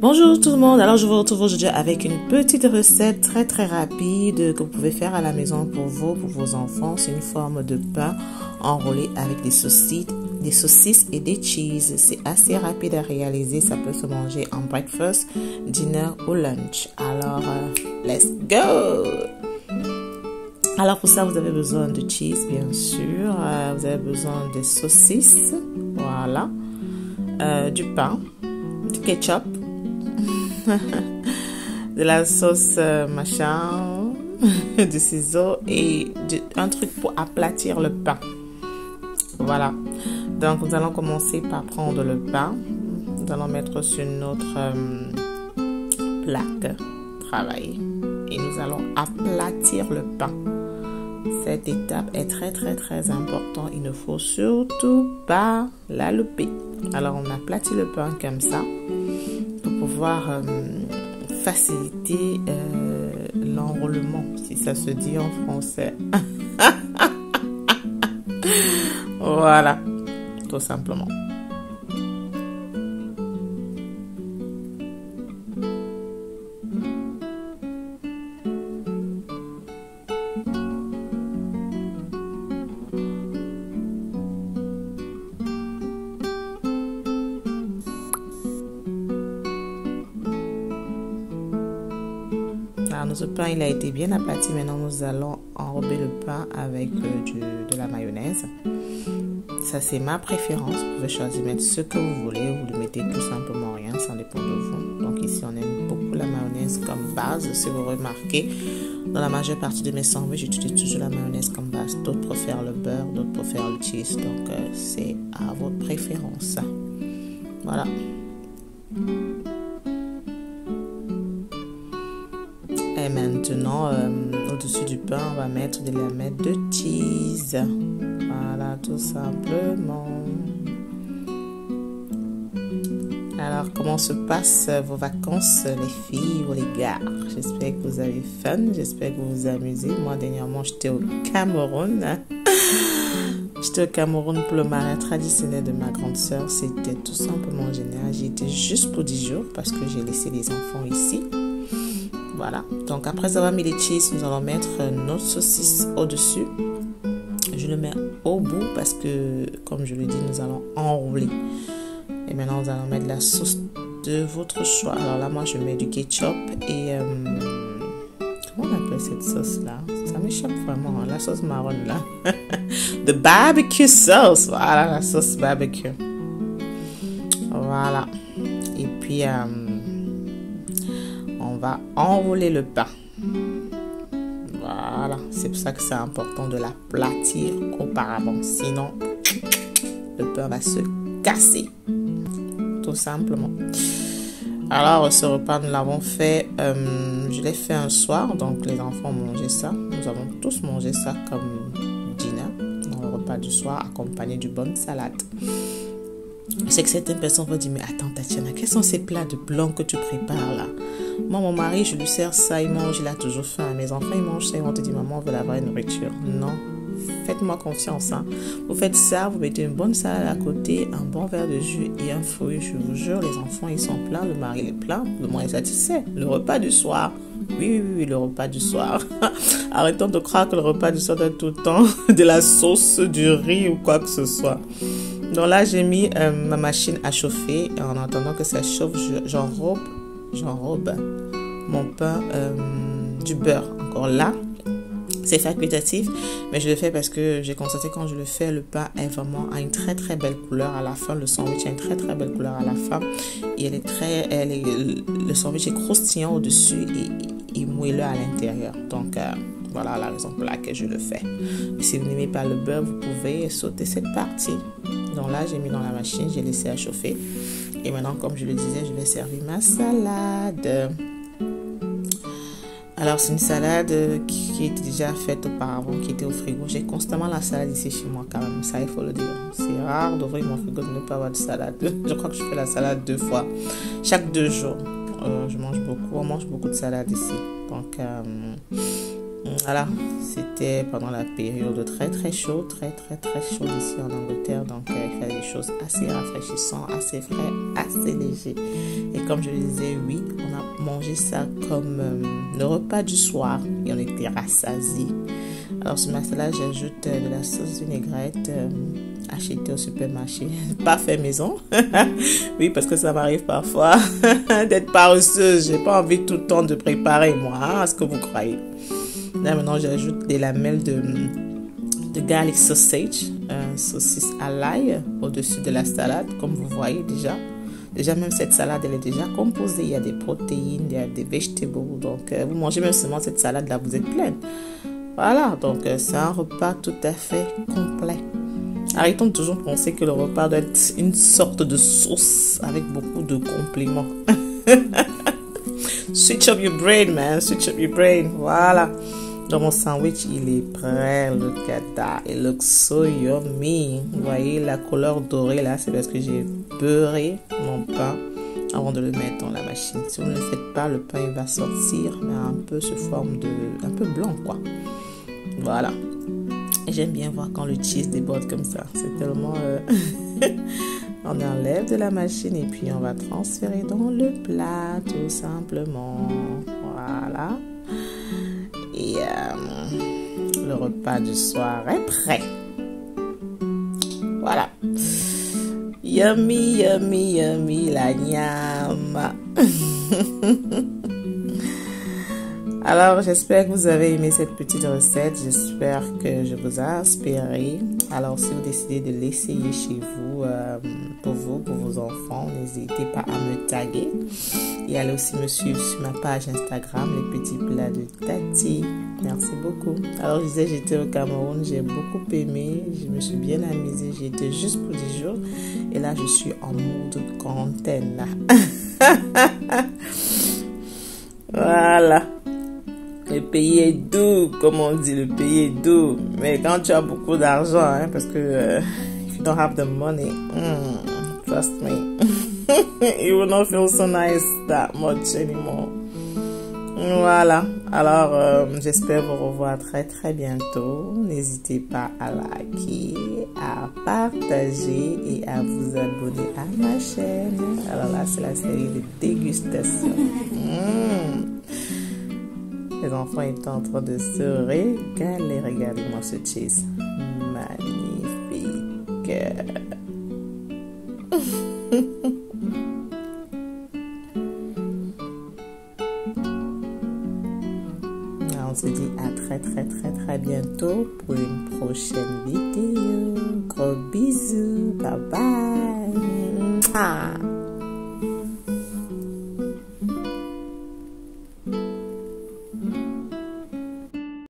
Bonjour tout le monde, alors je vous retrouve aujourd'hui avec une petite recette très rapide que vous pouvez faire à la maison pour vous, pour vos enfants. C'est une forme de pain enroulé avec des saucisses et des cheese. C'est assez rapide à réaliser, ça peut se manger en breakfast, dinner ou lunch. Alors, let's go! Alors pour ça, vous avez besoin de cheese, bien sûr. Vous avez besoin de saucisses, voilà, du pain, du ketchup, de la sauce machin, du ciseau et un truc pour aplatir le pain. Voilà. Donc nous allons commencer par prendre le pain. Nous allons mettre sur notre plaque travail et nous allons aplatir le pain. Cette étape est très importante. Il ne faut surtout pas la louper. Alors on aplatit le pain comme ça pour pouvoir faciliter l'enroulement, si ça se dit en français. Voilà, tout simplement. Alors, notre pain il a été bien aplati. Maintenant, nous allons enrober le pain avec de la mayonnaise. Ça, c'est ma préférence. Vous pouvez choisir de mettre ce que vous voulez. Vous ne mettez tout simplement rien, ça dépend de vous. Donc ici, on aime beaucoup la mayonnaise comme base. Si vous remarquez, dans la majeure partie de mes sandwichs, j'utilise toujours la mayonnaise comme base. D'autres préfèrent le beurre, d'autres préfèrent le cheese. Donc, c'est à votre préférence. Voilà. Et maintenant, au-dessus du pain, on va mettre des lamelles de cheese. Voilà, tout simplement. Alors, comment se passent vos vacances, les filles ou les gars? J'espère que vous avez fun, j'espère que vous vous amusez. Moi, dernièrement, j'étais au Cameroun. J'étais au Cameroun pour le mariage traditionnel de ma grande sœur. C'était tout simplement génial. J'y étais juste pour 10 jours parce que j'ai laissé les enfants ici. Voilà, donc après avoir mis les cheese, nous allons mettre notre saucisse au-dessus. Je le mets au bout parce que, comme je le dis, nous allons enrouler. Et maintenant, nous allons mettre la sauce de votre choix. Alors là, moi, je mets du ketchup et... comment on appelle cette sauce-là? Ça m'échappe vraiment, hein, la sauce marron là. The barbecue sauce. Voilà, la sauce barbecue. Voilà. Et puis... on va enrouler le pain. Voilà, c'est pour ça que c'est important de l'aplatir auparavant. Sinon, le pain va se casser. Tout simplement. Alors, ce repas, nous l'avons fait, je l'ai fait un soir. Donc, les enfants ont mangé ça. Nous avons tous mangé ça comme dîner. Dans le repas du soir, accompagné d'une bonne salade. Je sais que certaines personnes vont dire, mais attends Tatiana, quels sont ces plats de blanc que tu prépares là? Moi, mon mari, je lui sers ça, il mange, il a toujours faim. Mes enfants, ils mangent ça, ils vont te dire, maman, on veut la vraie nourriture. Non, faites-moi confiance. Hein. Vous faites ça, vous mettez une bonne salade à côté, un bon verre de jus et un fruit. Je vous jure, les enfants, ils sont pleins, le mari, il est plein, le moins satisfait. Le repas du soir. Oui, le repas du soir. Arrêtons de croire que le repas du soir doit être tout le temps de la sauce, du riz ou quoi que ce soit. Donc là, j'ai mis ma machine à chauffer. Et en attendant que ça chauffe, j'enrobe mon pain du beurre. Encore là, c'est facultatif, mais je le fais parce que j'ai constaté quand je le fais, le pain est vraiment a une très belle couleur à la fin. Le sandwich a une très belle couleur à la fin. Et le sandwich est croustillant au-dessus et moelleux à l'intérieur. Donc, voilà la raison pour laquelle je le fais. Et si vous n'aimez pas le beurre, vous pouvez sauter cette partie. Donc là, j'ai mis dans la machine, j'ai laissé à chauffer. Et maintenant, comme je le disais, je vais servir ma salade. Alors, c'est une salade qui était déjà faite auparavant, qui était au frigo. J'ai constamment la salade ici chez moi quand même, ça il faut le dire. C'est rare d'ouvrir mon frigo de ne pas avoir de salade. Je crois que je fais la salade 2 fois, chaque 2 jours. On mange beaucoup de salade ici. Donc, Voilà, c'était pendant la période très chaude, très chaude ici en Angleterre. Donc, il fait des choses assez rafraîchissantes, assez frais, assez légers. Et comme je le disais, oui, on a mangé ça comme le repas du soir et on était rassasiés. Alors, sur ma salade, j'ajoute de la sauce vinaigrette achetée au supermarché, pas fait maison. Oui, parce que ça m'arrive parfois d'être paresseuse. J'ai pas envie tout le temps de préparer, moi, hein, à ce que vous croyez. Là, maintenant, j'ajoute des lamelles de garlic sausage, saucisse à l'ail, au-dessus de la salade, comme vous voyez déjà. Déjà, même cette salade, elle est déjà composée. Il y a des protéines, il y a des vegetables. Donc, vous mangez même seulement cette salade-là, vous êtes pleine. Voilà, donc c'est un repas tout à fait complet. Arrêtons de toujours penser que le repas doit être une sorte de sauce avec beaucoup de compléments. Switch up your brain, man. Switch up your brain. Voilà. Donc, mon sandwich, il est prêt. Look at that. It looks so yummy. Vous voyez la couleur dorée là, c'est parce que j'ai beurré mon pain avant de le mettre dans la machine. Si vous ne le faites pas, le pain il va sortir, mais un peu sous forme de... un peu blanc, quoi. Voilà. J'aime bien voir quand le cheese déborde comme ça. C'est tellement... On enlève de la machine et puis on va transférer dans le plat, tout simplement. Voilà. Et le repas du soir est prêt. Voilà. Yummy, yummy, yummy, la gname. Alors, j'espère que vous avez aimé cette petite recette. J'espère que je vous ai inspiré. Alors, si vous décidez de l'essayer chez vous, pour vos enfants, n'hésitez pas à me taguer. Et allez aussi me suivre sur ma page Instagram, les petits plats de Tati. Merci beaucoup. Alors, je disais, j'étais au Cameroun, j'ai beaucoup aimé. Je me suis bien amusée. J'y étais juste pour 10 jours. Et là, je suis en mode quarantaine. Voilà. Le pays est doux, comme on dit, le pays est doux. Mais quand tu as beaucoup d'argent, hein, parce que if you don't have the money, trust me, it will not feel so nice that much anymore. Voilà. Alors, j'espère vous revoir très bientôt. N'hésitez pas à liker, à partager et à vous abonner à ma chaîne. Alors là, c'est la série de dégustation. Les enfants étaient en train de se régaler. Regardez-moi ce cheese. Magnifique. On se dit à très bientôt pour une prochaine vidéo. Gros bisous. Bye bye.